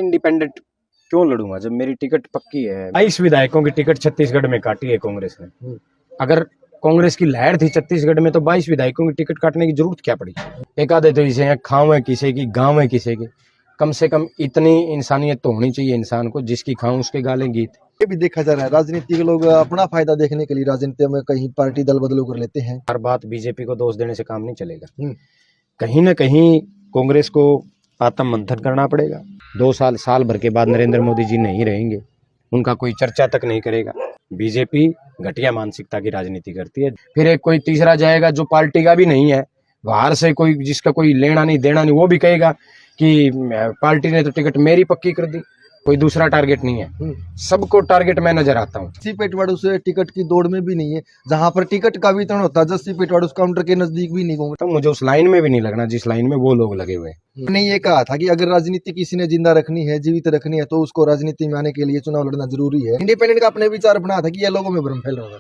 Independent क्यों लड़ूंगा जब मेरी टिकट पक्की है। 22 विधायकों की टिकट छत्तीसगढ़ में काटी है कांग्रेस ने। अगर कांग्रेस की लहर थी छत्तीसगढ़ में तो 22 विधायकों की टिकट काटने की जरूरत क्या पड़ी। एक आधे तो इसे खाव है किसी की, गांव है किसी की। कम से कम इतनी इंसानियत तो होनी चाहिए इंसान को, जिसकी खाऊं उसके गाले गीत। ये भी देखा जा रहा है राजनीति के लोग अपना फायदा देखने के लिए राजनीति में कहीं पार्टी दल बदलू कर लेते हैं। हर बात बीजेपी को दोष देने से काम नहीं चलेगा। कहीं ना कहीं कांग्रेस को आत्म मंथन करना पड़ेगा। 2 साल भर के बाद नरेंद्र मोदी जी नहीं रहेंगे, उनका कोई चर्चा तक नहीं करेगा। बीजेपी घटिया मानसिकता की राजनीति करती है। फिर एक कोई तीसरा जाएगा जो पार्टी का भी नहीं है, बाहर से कोई जिसका कोई लेना नहीं देना नहीं, वो भी कहेगा कि पार्टी ने तो टिकट मेरी पक्की कर दी। कोई दूसरा टारगेट नहीं है, सबको टारगेट मैं नजर आता हूँ। जस्सी पेटवाड़ उस टिकट की दौड़ में भी नहीं है, जहां पर टिकट का वितरण होता है जस्सी पेटवाड़ उस काउंटर के नजदीक भी नहीं घूमता। तो मुझे उस लाइन में भी नहीं लगना जिस लाइन में वो लोग लगे हुए हैं। मैंने ये कहा था कि अगर राजनीति किसी ने जिंदा रखनी है, जीवित रखनी है, तो उसको राजनीति में आने के लिए चुनाव लड़ना जरूरी है। इंडिपेंडेंट का अपने विचार बना था कि ये लोगों में भ्रम फैल रहा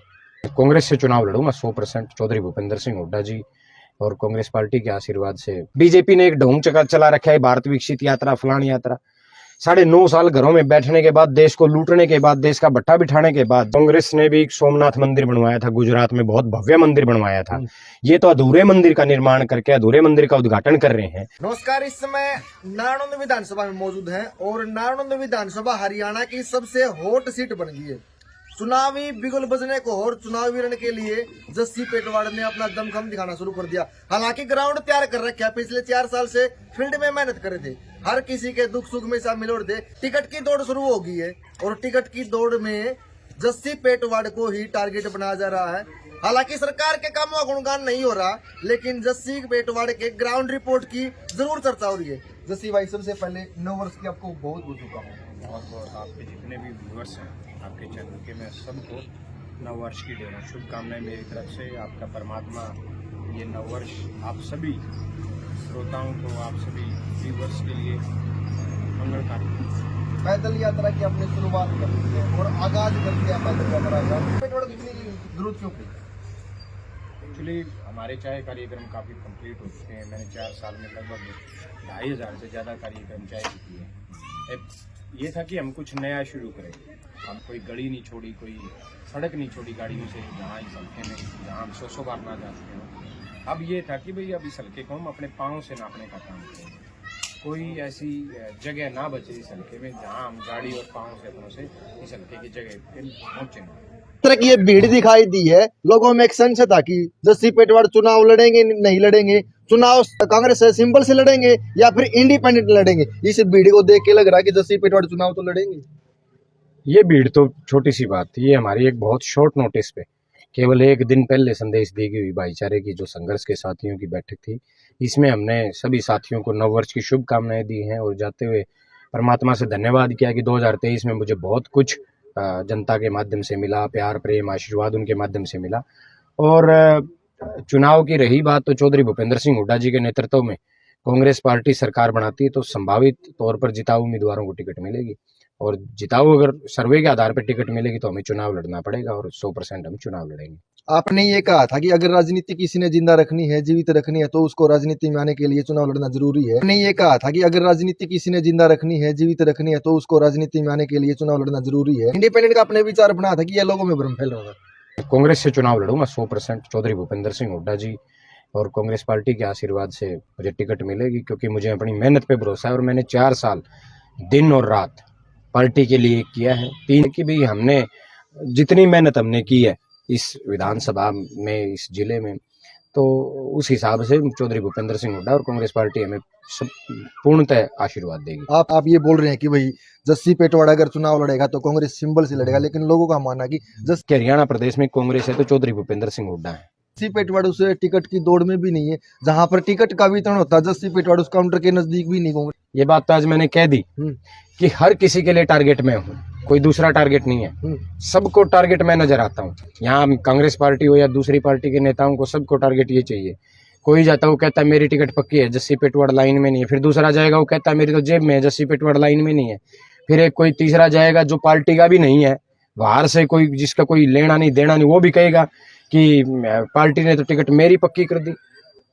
था। कांग्रेस से चुनाव लड़ूंगा 100%। चौधरी भूपेंद्र सिंह हुड्डा जी और कांग्रेस पार्टी के आशीर्वाद से। बीजेपी ने एक ढोंग चला रखा है, भारत विकसित यात्रा, फलानी यात्रा। 9.5 साल घरों में बैठने के बाद, देश को लूटने के बाद, देश का भट्टा बिठाने के बाद कांग्रेस ने भी एक सोमनाथ मंदिर बनवाया था गुजरात में, बहुत भव्य मंदिर बनवाया था। ये तो अधूरे मंदिर का निर्माण करके अधूरे मंदिर का उद्घाटन कर रहे हैं। नमस्कार, इस समय नारनौंद विधानसभा में मौजूद हैं और नारनौंद विधानसभा हरियाणा की सबसे हॉट सीट बन गई है। चुनावी बिगुल बजने को और चुनावी रण के लिए जस्सी पेटवाड़ ने अपना दमखम दिखाना शुरू कर दिया। हालांकि ग्राउंड तैयार कर रखा है, पिछले 4 साल से फील्ड में मेहनत करे थे, हर किसी के दुख सुख में शामिल हो थे। टिकट की दौड़ शुरू हो गई है और टिकट की दौड़ में जस्सी पेटवाड़ को ही टारगेट बनाया जा रहा है। हालांकि सरकार के कामों का गुणगान नहीं हो रहा, लेकिन जस्सी पेटवाड़ के ग्राउंड रिपोर्ट की जरूर चर्चा हो रही है। जस्सी भाई, सबसे पहले 9 वर्ष की आपको बहुत बहुत शुभकामनाएं। बहुत आपके जितने भी व्यूअर्स हैं आपके चैनल के, मैं सबको नववर्ष की ढेरों शुभकामनाएं मेरी तरफ से। आपका परमात्मा ये नववर्ष आप सभी श्रोताओं को, आप सभी व्यूअर्स के लिए मंगलकारी। पैदल यात्रा की आपने शुरुआत कर दी है और आगाज कर दिया पैदल यात्रा का। पेटवाड़ की जरूरत क्यों पड़ी? एक्चुअली हमारे चाय कार्यक्रम काफ़ी कंप्लीट हो चुके हैं। मैंने 4 साल में लगभग 2,500 से ज़्यादा कार्यक्रम चाय की किए हैं। ये था कि हम कुछ नया शुरू करें। हम कोई गली नहीं छोड़ी, कोई सड़क नहीं छोड़ी गाड़ियों से, जहाँ इस हल्के में जहाँ हम 100 बार ना जा चुके हों। अब ये था कि भाई अब इस हल्के को हम अपने पाँव से नापने का काम करेंगे। कोई ऐसी जगह ना बचे इस हल्के में जहाँ हम गाड़ी और पाँव से अपनों से इस हल्के की जगह पे पहुँचे। तरह की ये भीड़ दिखाई दी है, लोगों में एक संशय था कि जस्सी पेटवाड़ चुनाव लड़ेंगे नहीं लड़ेंगे, चुनाव कांग्रेस से सिंबल से लड़ेंगे या फिर इंडिपेंडेंट लड़ेंगे। इस भीड़ को देख के लग रहा है कि जस्सी पेटवाड़ चुनाव तो लड़ेंगे। ये भीड़ तो छोटी सी बात थी, ये हमारी एक बहुत शॉर्ट नोटिस पे केवल 1 दिन पहले संदेश दी गई भाईचारे की जो संघर्ष के साथियों की बैठक थी। इसमें हमने सभी साथियों को नववर्ष की शुभकामनाएं दी हैं और जाते हुए परमात्मा से धन्यवाद किया कि 2023 में मुझे बहुत कुछ जनता के माध्यम से मिला, प्यार प्रेम आशीर्वाद उनके माध्यम से मिला। और चुनाव की रही बात, तो चौधरी भूपेंद्र सिंह हुड्डा जी के नेतृत्व में कांग्रेस पार्टी सरकार बनाती है तो संभावित तौर पर जिताऊ उम्मीदवारों को टिकट मिलेगी और जिताऊ अगर सर्वे के आधार पर टिकट मिलेगी तो हमें चुनाव लड़ना पड़ेगा और 100% हम चुनाव लड़ेंगे। आपने ये कहा था कि अगर राजनीति किसी ने जिंदा रखनी है, जीवित रखनी है, तो उसको राजनीति में आने के लिए चुनाव लड़ना जरूरी है। आपने ये कहा था कि अगर राजनीति किसी ने जिंदा रखनी है, जीवित रखनी है, तो उसको राजनीति में आने के लिए चुनाव लड़ना जरूरी है। इंडिपेंडेंट का अपने विचार बना था कि ये लोगों में भ्रम फैल रहा था। कांग्रेस से चुनाव लड़ूंगा 100%। चौधरी भूपेंद्र सिंह हुड्डा जी और कांग्रेस पार्टी के आशीर्वाद से मुझे टिकट मिलेगी, क्योंकि मुझे अपनी मेहनत पे भरोसा है और मैंने 4 साल दिन और रात पार्टी के लिए किया है। 3 की भी हमने जितनी मेहनत हमने की है इस विधानसभा में, इस जिले में, तो उस हिसाब से चौधरी भूपेंद्र सिंह हुड्डा और कांग्रेस पार्टी हमें पूर्णतः आशीर्वाद देगी। आप ये बोल रहे हैं कि भाई जस्सी पेटवाड़ अगर चुनाव लड़ेगा तो कांग्रेस सिंबल से लड़ेगा, लेकिन लोगों का मानना कि जैसे हरियाणा प्रदेश में कांग्रेस है तो चौधरी भूपेंद्र सिंह हुड्डा है। जस्सी पेटवाड़ उस टिकट की दौड़ में भी नहीं है, जहां पर टिकट का वितरण होता है जस्सी पेटवाड़ उस काउंटर के नजदीक भी नहीं घूम। ये बात तो आज मैंने कह दी कि हर किसी के लिए टारगेट मैं हूँ, कोई दूसरा टारगेट नहीं है। सबको टारगेट मैं नजर आता हूँ। यहाँ कांग्रेस पार्टी हो या दूसरी पार्टी के नेताओं को सबको टारगेट ये चाहिए। कोई जाता है वो कहता है मेरी टिकट पक्की है, जस्सी पेटवाड़ लाइन में नहीं है। फिर दूसरा जाएगा वो कहता है मेरी तो जेब में है, जस्सी पेटवाड़ लाइन में नहीं है। फिर एक कोई तीसरा जाएगा जो पार्टी का भी नहीं है, बाहर से कोई जिसका कोई लेना नहीं देना नहीं, वो भी कहेगा कि पार्टी ने तो टिकट मेरी पक्की कर दी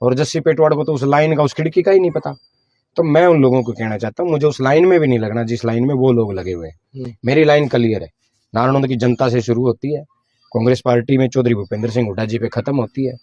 और जस्सी पेटवाड़ को तो उस लाइन का, उस खिड़की का ही नहीं पता। तो मैं उन लोगों को कहना चाहता हूँ, मुझे उस लाइन में भी नहीं लगना जिस लाइन में वो लोग लगे हुए हैं। मेरी लाइन क्लियर है, नारायण की जनता से शुरू होती है, कांग्रेस पार्टी में चौधरी भूपेंद्र सिंह हुड्डा जी पे खत्म होती है,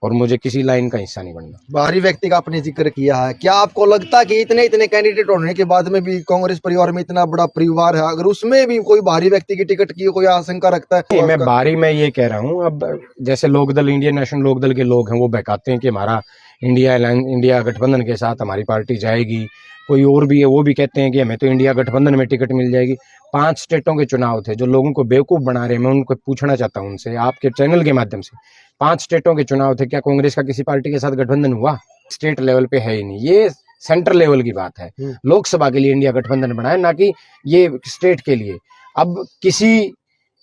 और मुझे किसी लाइन का हिस्सा नहीं बनना। बाहरी व्यक्ति का आपने जिक्र किया है, क्या आपको लगता है कि इतने कैंडिडेट होने के बाद में भी कांग्रेस परिवार में इतना बड़ा परिवार है, अगर उसमें भी कोई बाहरी व्यक्ति की टिकट की कोई आशंका रखता है? नहीं, मैं बाहरी में ये कह रहा हूँ, अब जैसे लोकदल, इंडियन नेशनल लोकदल के लोग हैं, वो बहकाते हैं कि हमारा इंडिया गठबंधन के साथ हमारी पार्टी जाएगी। कोई और भी है, वो भी कहते हैं कि हमें तो इंडिया गठबंधन में टिकट मिल जाएगी। 5 स्टेटों के चुनाव थे, जो लोगों को बेवकूफ बना रहे हैं, मैं उनको पूछना चाहता हूँ उनसे, आपके चैनल के माध्यम से, 5 स्टेटों के चुनाव थे, क्या कांग्रेस का किसी पार्टी के साथ गठबंधन हुआ? स्टेट लेवल पे है ही नहीं, ये सेंटर लेवल की बात है। लोकसभा के लिए इंडिया गठबंधन बनाए, ना कि ये स्टेट के लिए। अब किसी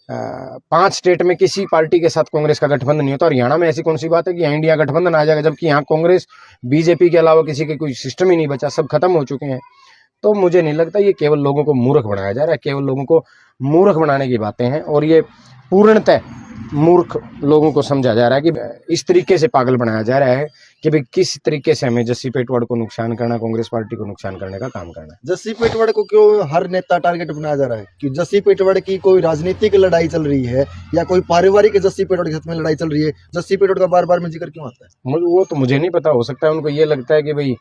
5 स्टेट में किसी पार्टी के साथ कांग्रेस का गठबंधन नहीं होता, और हरियाणा में ऐसी कौन सी बात है कि यहाँ इंडिया गठबंधन आ जाएगा, जबकि यहाँ कांग्रेस बीजेपी के अलावा किसी के कोई सिस्टम ही नहीं बचा, सब खत्म हो चुके हैं। तो मुझे नहीं लगता, ये केवल लोगों को मूर्ख बनाया जा रहा है, केवल लोगों को मूर्ख बनाने की बातें हैं, और ये पूर्णतः मूर्ख लोगों को समझा जा रहा है कि इस तरीके से पागल बनाया जा रहा है कि भाई किस तरीके से हमें जस्सी पेटवाड़ को नुकसान करना, कांग्रेस पार्टी को नुकसान करने का काम करना है। जस्सी पेटवाड़ को क्यों हर नेता टारगेट बनाया जा रहा है? कि जस्सी पेटवाड़ की कोई राजनीतिक लड़ाई चल रही है या कोई पारिवारिक जस्सी पेटवाड़ के साथ में लड़ाई चल रही है? जस्सी पेटवाड़ का बार बार में जिक्र क्यों आता है? वो तो मुझे नहीं पता, हो सकता है उनको ये लगता है कि भाई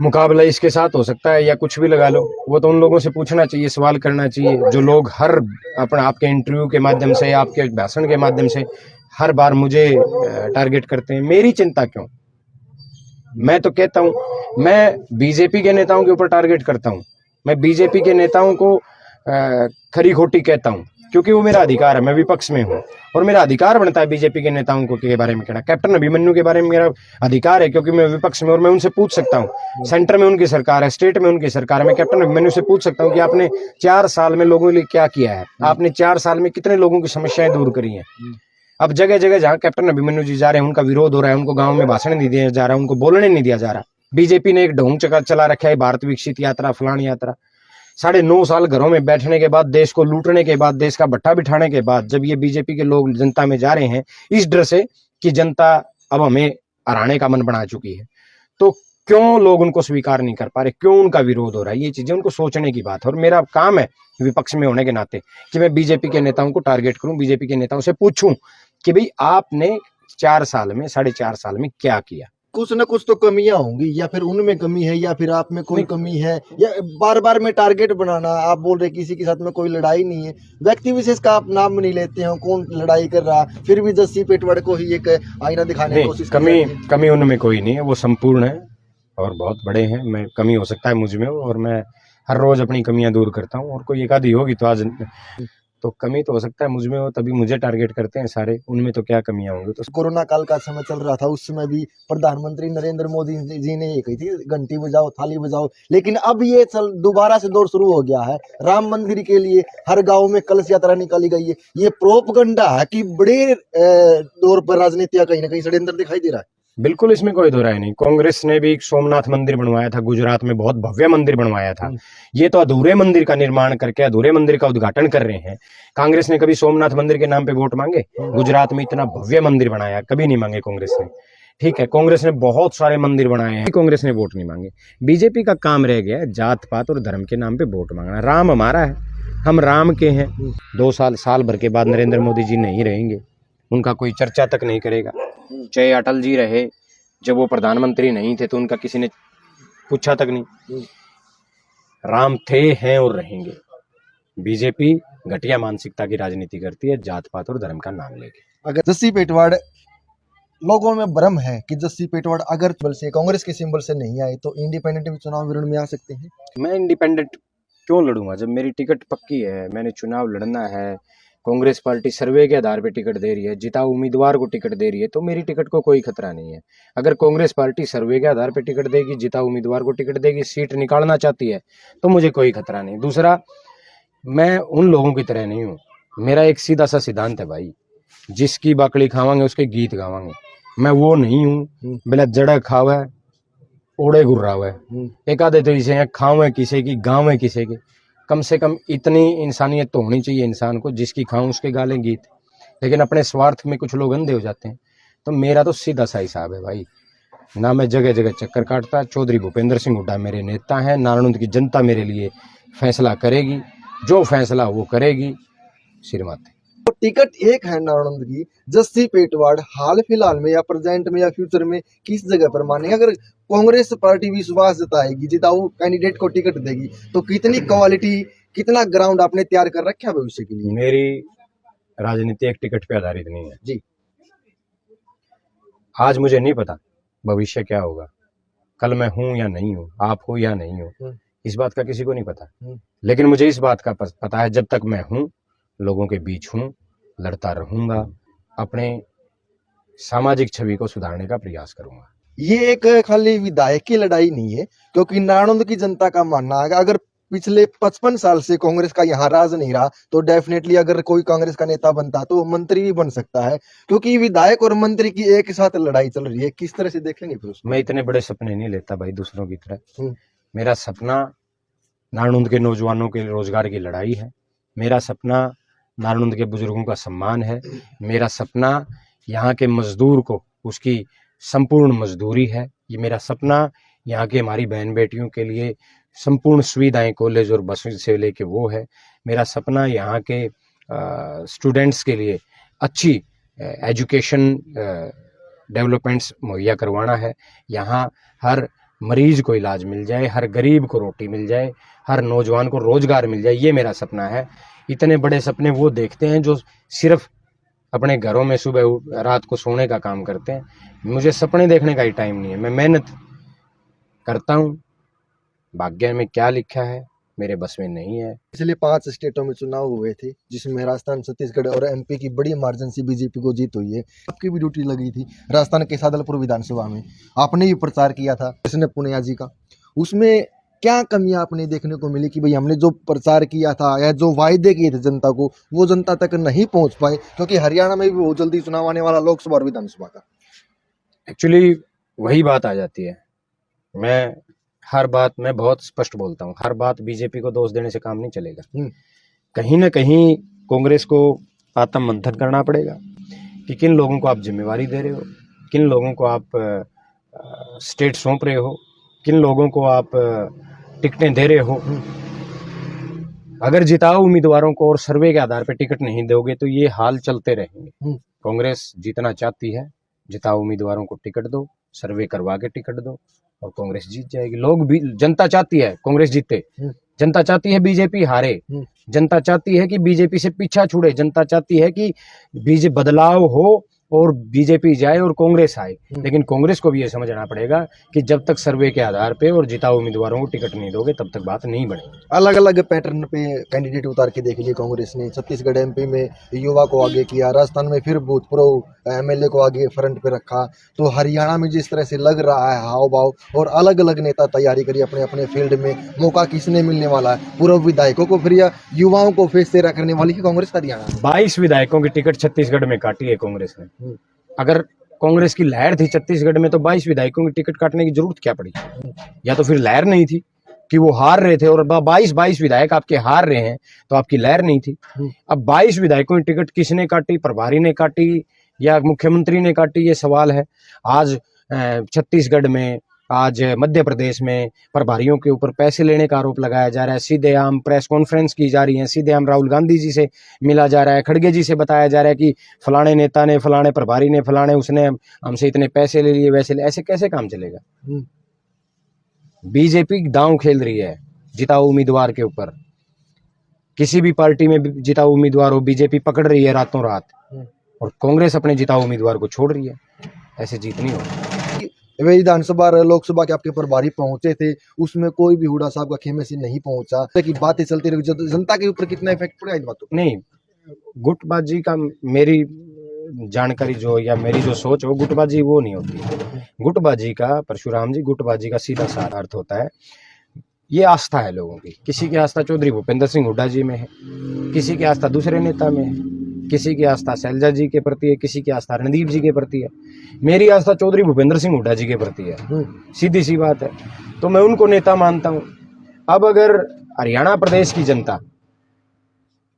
मुकाबला इसके साथ हो सकता है, या कुछ भी लगा लो। वो तो उन लोगों से पूछना चाहिए, सवाल करना चाहिए, जो लोग हर अपना आपके इंटरव्यू के माध्यम से, आपके भाषण के माध्यम से हर बार मुझे टारगेट करते हैं। मेरी चिंता क्यों? मैं तो कहता हूं, मैं बीजेपी के नेताओं के ऊपर टारगेट करता हूं, मैं बीजेपी के नेताओं को खरी खोटी कहता हूं, क्योंकि वो मेरा अधिकार है, मैं विपक्ष में हूं, और मेरा अधिकार बनता है बीजेपी के नेताओं को के बारे में कहना। कैप्टन अभिमन्यु के बारे में मेरा अधिकार है, क्योंकि मैं विपक्ष में, और मैं उनसे पूछ सकता हूं, सेंटर में उनकी सरकार है, स्टेट में उनकी सरकार है, मैं कैप्टन अभिमन्यु से पूछ सकता हूं कि आपने 4 साल में लोगों के लिए क्या किया है, आपने 4 साल में कितने लोगों की समस्याएं दूर करी हैं। अब जगह जगह जहां कैप्टन अभिमन्यु जी जा रहे हैं, उनका विरोध हो रहा है, उनको गाँव में भाषण नहीं दिया जा रहा, उनको बोलने नहीं दिया जा रहा। बीजेपी ने एक ढोंग चला रखा है, भारत विकसित यात्रा, फलान यात्रा। 9.5 साल घरों में बैठने के बाद, देश को लूटने के बाद, देश का भट्टा बिठाने के बाद, जब ये बीजेपी के लोग जनता में जा रहे हैं इस डर से कि जनता अब हमें हराने का मन बना चुकी है, तो क्यों लोग उनको स्वीकार नहीं कर पा रहे, क्यों उनका विरोध हो रहा है? ये चीजें उनको सोचने की बात है, और मेरा काम है विपक्ष में होने के नाते कि मैं बीजेपी के नेताओं को टारगेट करूं, बीजेपी के नेताओं से पूछूं कि भाई आपने 4 साल में, 4.5 साल में क्या किया? कुछ न कुछ तो कमियां होंगी, या फिर उनमें कमी है, या फिर आप में कोई कमी है, या बार बार में टारगेट बनाना। आप बोल रहे किसी के साथ में कोई लड़ाई नहीं है, व्यक्ति विशेष का आप नाम नहीं लेते हो, कौन लड़ाई कर रहा, फिर भी जस्सी पेटवाड़ को ही एक आईना दिखाने की कोशिश। कमी उनमें कोई नहीं है, वो संपूर्ण है और बहुत बड़े हैं। मैं कमी हो सकता है मुझ में, और मैं हर रोज अपनी कमियां दूर करता हूं, और कोई एक आधी होगी तो आज तो कमी तो हो सकता है मुझ में हो, तभी मुझे टारगेट करते हैं सारे, उनमें तो क्या कमियां होंगी। तो कोरोना काल का समय चल रहा था, उस समय भी प्रधानमंत्री नरेंद्र मोदी जी ने ये कही थी घंटी बजाओ, थाली बजाओ, लेकिन अब ये दोबारा से दौर शुरू हो गया है। राम मंदिर के लिए हर गांव में कलश यात्रा निकाली गई है। ये प्रोपगंडा है कि बड़े दौर पर राजनीतियां कहीं ना कहीं षड्यंत्र दिखाई दे रहा है। बिल्कुल, इसमें कोई दो राय नहीं। कांग्रेस ने भी एक सोमनाथ मंदिर बनवाया था गुजरात में, बहुत भव्य मंदिर बनवाया था। ये तो अधूरे मंदिर का निर्माण करके अधूरे मंदिर का उद्घाटन कर रहे हैं। कांग्रेस ने कभी सोमनाथ मंदिर के नाम पे वोट मांगे? गुजरात में इतना भव्य मंदिर बनाया, कभी नहीं मांगे कांग्रेस ने। ठीक है, कांग्रेस ने बहुत सारे मंदिर बनाए हैं, कांग्रेस ने वोट नहीं मांगे। बीजेपी का काम रह गया जात पात और धर्म के नाम पे वोट मांगना। राम हमारा है, हम राम के हैं। 2 साल भर के बाद नरेंद्र मोदी जी नहीं रहेंगे, उनका कोई चर्चा तक नहीं करेगा। चाहे अटल जी रहे, जब वो प्रधानमंत्री नहीं थे तो उनका किसी ने पूछा तक नहीं। राम थे, हैं और रहेंगे। बीजेपी घटिया मानसिकता की राजनीति करती है, जात पात और धर्म का नाम लेके। अगर जस्सी पेटवाड़, लोगों में भ्रम है कि जस्सी पेटवाड़ अगर से कांग्रेस के सिंबल से नहीं आए तो इंडिपेंडेंट भी चुनाव विरण में आ सकते हैं। मैं इंडिपेंडेंट क्यों लड़ूंगा जब मेरी टिकट पक्की है, मैंने चुनाव लड़ना है। कांग्रेस पार्टी सर्वे के आधार पे टिकट दे रही है, जिता उम्मीदवार को टिकट दे रही है, तो मेरी टिकट को कोई खतरा नहीं है। अगर कांग्रेस पार्टी सर्वे के आधार पे टिकट देगी, जिता उम्मीदवार को टिकट देगी, सीट निकालना चाहती है, तो मुझे कोई खतरा नहीं। दूसरा, मैं उन लोगों की तरह नहीं हूँ। मेरा एक सीधा सा सिद्धांत है भाई, जिसकी बाकड़ी खावांगे उसके गीत गावांगे। मैं वो नहीं हूँ बिला जड़ा खावे ओड़े गुर्रा हुआ है। एक आधे तो इसे खावे किसी की, गाँव किसी की। कम से कम इतनी इंसानियत तो होनी चाहिए इंसान को, जिसकी खाऊं उसके गाले गीत। लेकिन अपने स्वार्थ में कुछ लोग अंधे हो जाते हैं। तो मेरा तो सीधा सा हिसाब है भाई, ना मैं जगह जगह चक्कर काटता। चौधरी भूपेंद्र सिंह हुड्डा मेरे नेता हैं। नारायण की जनता मेरे लिए फैसला करेगी, जो फैसला वो करेगी। श्रीमती तो टिकट एक है नारायण की, जस्सी पेटवाड़ हाल फिलहाल में या प्रेजेंट में या फ्यूचर में किस जगह पर मानेगा? अगर कांग्रेस पार्टी विश्वास जताएगी, जिताऊ कैंडिडेट को टिकट देगी, तो कितनी क्वालिटी, कितना ग्राउंड आपने तैयार कर रखा है भविष्य के लिए? मेरी राजनीति एक टिकट पे आधारित नहीं है जी। आज मुझे नहीं पता भविष्य क्या होगा, कल मैं हूं या नहीं हूं, आप हो या नहीं हो, इस बात का किसी को नहीं पता। लेकिन मुझे इस बात का पता है, जब तक मैं हूं, लोगों के बीच हूं, लड़ता रहूंगा, अपने सामाजिक छवि को सुधारने का प्रयास करूंगा। ये एक खाली विधायक की लड़ाई नहीं है, क्योंकि नारायण की जनता का मानना है अगर पिछले 55 साल से कांग्रेस का यहाँ राज नहीं रहा, तो डेफिनेटली अगर कोई कांग्रेस का नेता बनता तो वो मंत्री भी बन सकता है, क्योंकि विधायक और मंत्री की एक साथ लड़ाई चल रही है। किस तरह से देखेंगे फिर उसको? मैं इतने बड़े सपने नहीं लेता भाई दूसरों की तरह। मेरा सपना नारायण के नौजवानों के रोजगार की लड़ाई है। मेरा सपना नारायण के बुजुर्गों का सम्मान है। मेरा सपना यहाँ के मजदूर को उसकी संपूर्ण मजदूरी है। ये मेरा सपना यहाँ के हमारी बहन बेटियों के लिए संपूर्ण सुविधाएं कॉलेज और बस से लेके वो है। मेरा सपना यहाँ के स्टूडेंट्स के लिए अच्छी एजुकेशन डेवलपमेंट्स मुहैया करवाना है। यहाँ हर मरीज को इलाज मिल जाए, हर गरीब को रोटी मिल जाए, हर नौजवान को रोजगार मिल जाए, ये मेरा सपना है। इतने बड़े सपने वो देखते हैं जो सिर्फ अपने घरों में सुबह रात को सोने का काम करते हैं। मुझे सपने देखने का ही टाइम नहीं है। मैं मेहनत करता हूँ, भाग्य में क्या लिखा है मेरे बस में नहीं है। पिछले 5 स्टेटों में चुनाव हुए थे, जिसमें राजस्थान, छत्तीसगढ़ और एमपी की बड़ी मार्जिन से बीजेपी को जीत हुई है। आपकी भी ड्यूटी लगी थी राजस्थान के सादलपुर विधानसभा में, आपने भी प्रचार किया था कृष्ण पुनिया जी का। उसमें क्या कमियां आपने देखने को मिली कि भाई हमने जो प्रचार किया था या जो वायदे किए थे जनता को, वो जनता तक नहीं पहुंच पाए, क्योंकि हरियाणा में भी बहुत जल्दी चुनाव आने वाला, लोकसभा और विधानसभा का। एक्चुअली वही बात आ जाती है। मैं बहुत स्पष्ट बोलता हूँ, हर बात बीजेपी को दोष देने से काम नहीं चलेगा। कहीं ना कहीं कांग्रेस को आत्म मंथन करना पड़ेगा कि किन लोगों को आप जिम्मेवारी दे रहे हो, किन लोगों को आप स्टेट सौंप रहे हो, किन लोगों को आप टिकटें दे रहे हो। अगर जिताओ उम्मीदवारों को और सर्वे के आधार पर टिकट नहीं दोगे तो ये हाल चलते रहेंगे। कांग्रेस जीतना चाहती है, जिताओ उम्मीदवारों को टिकट दो, सर्वे करवा के टिकट दो और कांग्रेस जीत जाएगी। लोग भी, जनता चाहती है कांग्रेस जीते, जनता चाहती है बीजेपी हारे, जनता चाहती है कि बीजेपी से पीछा छूटे, जनता चाहती है कि बीजेपी बदलाव हो और बीजेपी जाए और कांग्रेस आए। लेकिन कांग्रेस को भी ये समझना पड़ेगा कि जब तक सर्वे के आधार पे और जिताऊ उम्मीदवारों को टिकट नहीं दोगे तब तक बात नहीं बढ़ेगी। अलग अलग पैटर्न पे कैंडिडेट उतार के देख लिए कांग्रेस ने। छत्तीसगढ़ एमपी में युवा को आगे किया, राजस्थान में फिर भूतपूर्व एमएलए को आगे फ्रंट पे रखा, तो हरियाणा में जिस तरह से लग रहा है हाव भाव, और अलग अलग नेता तैयारी करी अपने अपने फील्ड में, मौका किसने मिलने वाला है? पूर्व विधायकों को फिर या युवाओं को फेस तेरा करने वाली कांग्रेस हरियाणा में 22 विधायकों की टिकट छत्तीसगढ़ में काटी है कांग्रेस ने। अगर कांग्रेस की लहर थी छत्तीसगढ़ में तो 22 विधायकों की टिकट काटने की जरूरत क्या पड़ी? या तो फिर लहर नहीं थी कि वो हार रहे थे, और 22 विधायक आपके हार रहे हैं तो आपकी लहर नहीं थी। अब 22 विधायकों की टिकट किसने काटी? प्रभारी ने काटी या मुख्यमंत्री ने काटी? ये सवाल है। आज छत्तीसगढ़ में, आज मध्य प्रदेश में प्रभारियों के ऊपर पैसे लेने का आरोप लगाया जा रहा है। सीधे आम प्रेस कॉन्फ्रेंस की जा रही है, सीधे आम राहुल गांधी जी से मिला जा रहा है, खड़गे जी से बताया जा रहा है कि फलाने नेता ने, फलाने प्रभारी ने, फलाने उसने हमसे इतने पैसे ले लिए, वैसे ऐसे कैसे काम चलेगा? बीजेपी दांव खेल रही है जिताऊ उम्मीदवार के ऊपर। किसी भी पार्टी में जिताऊ उम्मीदवार हो, बीजेपी पकड़ रही है रातों रात, और कांग्रेस अपने जिताऊ उम्मीदवार को छोड़ रही है। ऐसे जीत नहीं होगी। विधानसभा और लोकसभा के आपके प्रभारी पहुंचे थे, उसमें कोई भी हुड्डा साहब का खेमे से नहीं पहुंचा, कि बातें चलती रही, जनता के ऊपर कितना इफेक्ट पड़ेगा इन बातों? नहीं, गुटबाजी का मेरी जानकारी जो या मेरी जो सोच हो, गुटबाजी वो नहीं होती। गुटबाजी का, परशुराम जी, गुटबाजी का सीधा साधा अर्थ होता है, ये आस्था है लोगों की। किसी की आस्था चौधरी भूपेंद्र सिंह हुड्डा जी में है, किसी की आस्था दूसरे नेता में है, किसी की आस्था शैलजा जी के प्रति है, किसी की आस्था रणदीप जी के प्रति है। मेरी आस्था चौधरी भूपेंद्र सिंह हुड्डा जी के प्रति है, सीधी सी बात है। तो मैं उनको नेता मानता हूं। अब अगर हरियाणा प्रदेश की जनता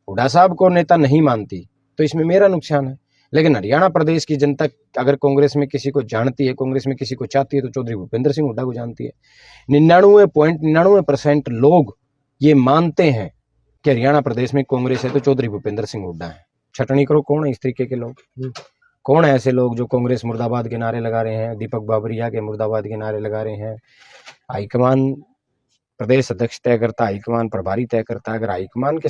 हुड्डा साहब को नेता नहीं मानती तो इसमें मेरा नुकसान है। लेकिन हरियाणा प्रदेश की जनता अगर कांग्रेस में किसी को जानती है, कांग्रेस में किसी को चाहती है, तो चौधरी भूपेंद्र सिंह हुड्डा को जानती है। 99.99% लोग ये मानते हैं कि हरियाणा प्रदेश में कांग्रेस है तो चौधरी भूपेंद्र सिंह हुड्डा है। छटनी करो, कौन है इस तरीके के लोग? कौन है ऐसे लोग जो कांग्रेस मुर्दाबाद के नारे लगा रहे हैं, दीपक बाबरिया के मुर्दाबाद के नारे लगा रहे हैं? हाईकमान प्रदेश अध्यक्ष तय करता, हाईकमान प्रभारी तय करता है। अगर हाईकमान के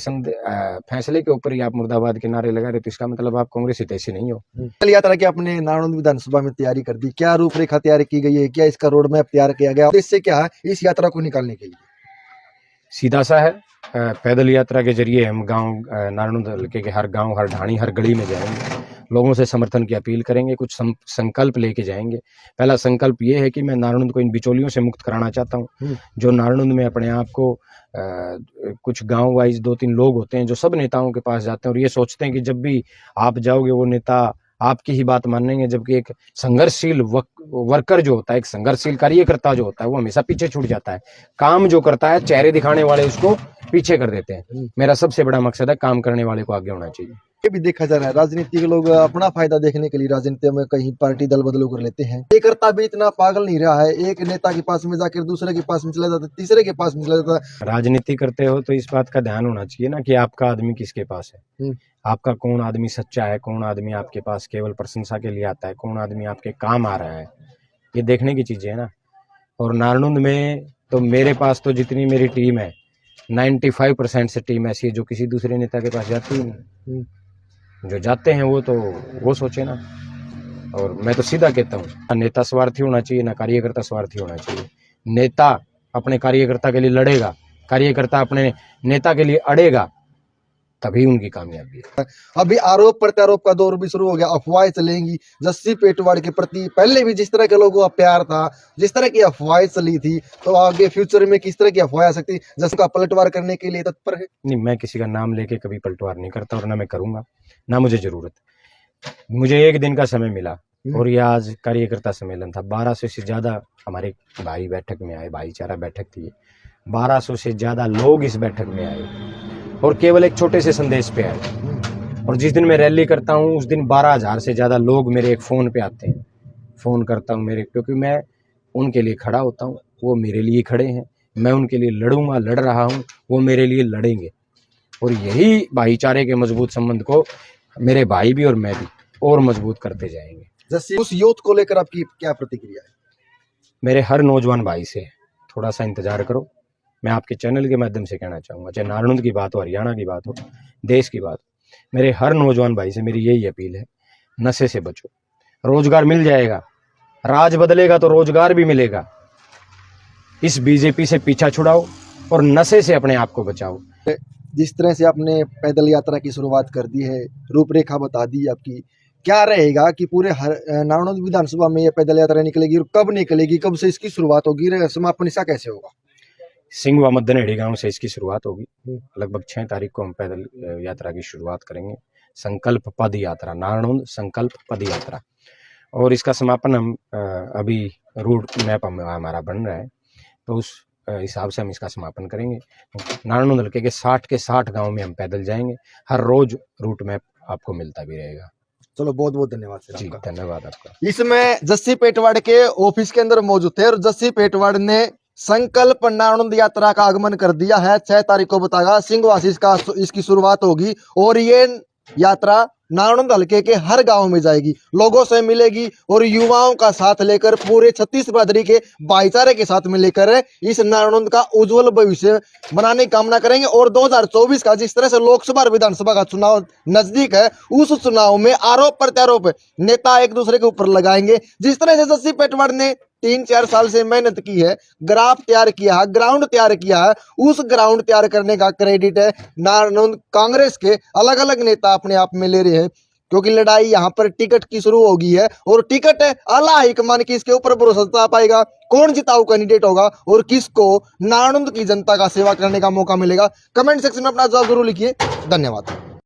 फैसले के ऊपर ही आप मुर्दाबाद के नारे लगा रहे तो इसका मतलब आप कांग्रेस हितैषी नहीं हो। कल यात्रा की आपने नारायण विधानसभा में तैयारी कर दी, क्या रूपरेखा तैयार की गई है, क्या इसका रोड मैप तैयार किया गया, इससे क्या है इस यात्रा को निकालने के लिए? सीधा सा है, पैदल यात्रा के जरिए हम गांव नारायण हल्के के हर गांव, हर ढाणी, हर गली में जाएंगे, लोगों से समर्थन की अपील करेंगे, कुछ संकल्प लेके जाएंगे। पहला संकल्प ये है कि मैं नारायण को इन बिचौलियों से मुक्त कराना चाहता हूँ, जो नारायण में अपने आप को कुछ गांव वाइज 2-3 लोग होते हैं जो सब नेताओं के पास जाते हैं और ये सोचते हैं कि जब भी आप जाओगे वो नेता आपकी ही बात मानेंगे, जबकि एक संघर्षशील वर्कर जो होता है, एक संघर्षशील कार्यकर्ता जो होता है, वो हमेशा पीछे छूट जाता है। काम जो करता है, चेहरे दिखाने वाले उसको पीछे कर देते हैं। मेरा सबसे बड़ा मकसद है काम करने वाले को आगे होना चाहिए। ये भी देखा जा रहा है राजनीति के लोग अपना फायदा देखने के लिए राजनीति में कहीं पार्टी दल बदलू कर लेते हैं। ये करता भी इतना पागल नहीं रहा है, एक नेता के पास में जाकर दूसरे के पास में चला जाता है, तीसरे के पास में चला जाता है। राजनीति करते हो तो इस बात का ध्यान होना चाहिए ना कि आपका आदमी किसके पास है, आपका कौन आदमी सच्चा है, कौन आदमी आपके पास केवल प्रशंसा के लिए आता है, कौन आदमी आपके काम आ रहा है, ये देखने की चीजें है ना। और नारनौंद में तो मेरे पास तो जितनी मेरी टीम है 95% से टीम ऐसी है जो किसी दूसरे नेता के पास जाती ही नहीं। जो जाते हैं वो तो वो सोचे ना। और मैं तो सीधा कहता हूँ, ना नेता स्वार्थी होना चाहिए, ना कार्यकर्ता स्वार्थी होना चाहिए। नेता अपने कार्यकर्ता के लिए लड़ेगा, कार्यकर्ता अपने नेता के लिए अड़ेगा, तभी उनकी कामयाबी है। अभी आरोप प्रत्यारोप का दौर भी शुरू हो गया, अफवाहें चलेंगी जस्सी पेटवाड़ के प्रति। पहले भी जिस तरह के लोगों का प्यार था, जिस तरह की अफवाहें चली थी, तो आगे फ्यूचर में किस तरह की अफवाहें आ सकती, जस्सी का पलटवार करने के लिए तत्पर है? नहीं, मैं किसी का नाम लेके कभी पलटवार नहीं करता और ना मैं करूंगा, ना मुझे जरूरत। मुझे एक दिन का समय मिला और ये आज कार्यकर्ता सम्मेलन था। 1200 से ज्यादा हमारे भाई बैठक में आए, भाईचारा बैठक थी। 1200 से ज्यादा लोग इस बैठक में आए और केवल एक छोटे से संदेश पे आए। और जिस दिन मैं रैली करता हूँ उस दिन 12,000 से ज्यादा लोग मेरे एक फोन पे आते हैं। फोन करता हूँ मेरे, क्योंकि मैं उनके लिए खड़ा होता हूँ, वो मेरे लिए खड़े हैं, मैं उनके लिए लड़ूंगा, लड़ रहा हूँ, वो मेरे लिए लड़ेंगे। और यही भाईचारे के मजबूत संबंध को मेरे भाई भी और मैं भी और मजबूत करते जाएंगे। जैसे उस यूथ को लेकर आपकी क्या प्रतिक्रिया है? मेरे हर नौजवान भाई से थोड़ा सा इंतजार करो। मैं आपके चैनल के माध्यम से कहना चाहूँगा, चाहे नारनौंद की बात हो, हरियाणा की बात हो, देश की बात हो, मेरे हर नौजवान भाई से मेरी यही अपील है, नशे से बचो। रोजगार मिल जाएगा, राज बदलेगा तो रोजगार भी मिलेगा। इस बीजेपी से पीछा छुड़ाओ और नशे से अपने आप को बचाओ। जिस तरह से आपने पैदल यात्रा की शुरुआत कर दी है, रूपरेखा बता दी आपकी, क्या रहेगा कि पूरे नारनौंद विधानसभा में ये पैदल यात्रा निकलेगी और कब निकलेगी, कब से इसकी शुरुआत होगी, समापन इसका कैसे होगा? सिंगवा मद्दनहेड़ी गांव से इसकी शुरुआत होगी। लगभग 6 तारीख को हम पैदल यात्रा की शुरुआत करेंगे। संकल्प पद यात्रा, नारनौंद संकल्प पद यात्रा। और इसका समापन हम अभी रूट मैप हमारा बन रहा है, तो उस हिसाब से हम इसका समापन करेंगे। नारनौंद हल्के के 60 के 60 गाँव में हम पैदल जाएंगे। हर रोज रूट मैप आपको मिलता भी रहेगा। चलो, बहुत बहुत धन्यवाद सर। जी, धन्यवाद आपका। इसमें जस्सी पेटवाड़ के ऑफिस के अंदर मौजूद थे और जस्सी पेटवाड़ ने संकल्प नारनौंद यात्रा का आगमन कर दिया है। 6 तारीख को बताया सिंहवासी का इसकी शुरुआत होगी और ये यात्रा नारनौंद हल्के के हर गांव में जाएगी, लोगों से मिलेगी और युवाओं का साथ लेकर पूरे छत्तीस बरादरी के भाईचारे के साथ में लेकर इस नारनौंद का उज्जवल भविष्य बनाने की कामना करेंगे। और 2024 का जिस तरह से लोकसभा और विधानसभा का चुनाव नजदीक है, उस चुनाव में आरोप प्रत्यारोप नेता एक दूसरे के ऊपर लगाएंगे। जिस तरह से जस्सी पेटवाड़ ने 3-4 साल से मेहनत की है, ग्राफ तैयार किया है, ग्राउंड तैयार किया है, उस ग्राउंड तैयार करने का क्रेडिट है नारनौंद कांग्रेस के अलग अलग नेता अपने आप में ले रहे हैं। क्योंकि लड़ाई यहाँ पर टिकट की शुरू हो गई है और टिकट है आला हाईकमान की, इसके ऊपर भरोसा पाएगा, कौन जिताऊ कैंडिडेट होगा और किसको नारनौंद की जनता का सेवा करने का मौका मिलेगा। कमेंट सेक्शन में अपना जवाब जरूर लिखिए। धन्यवाद।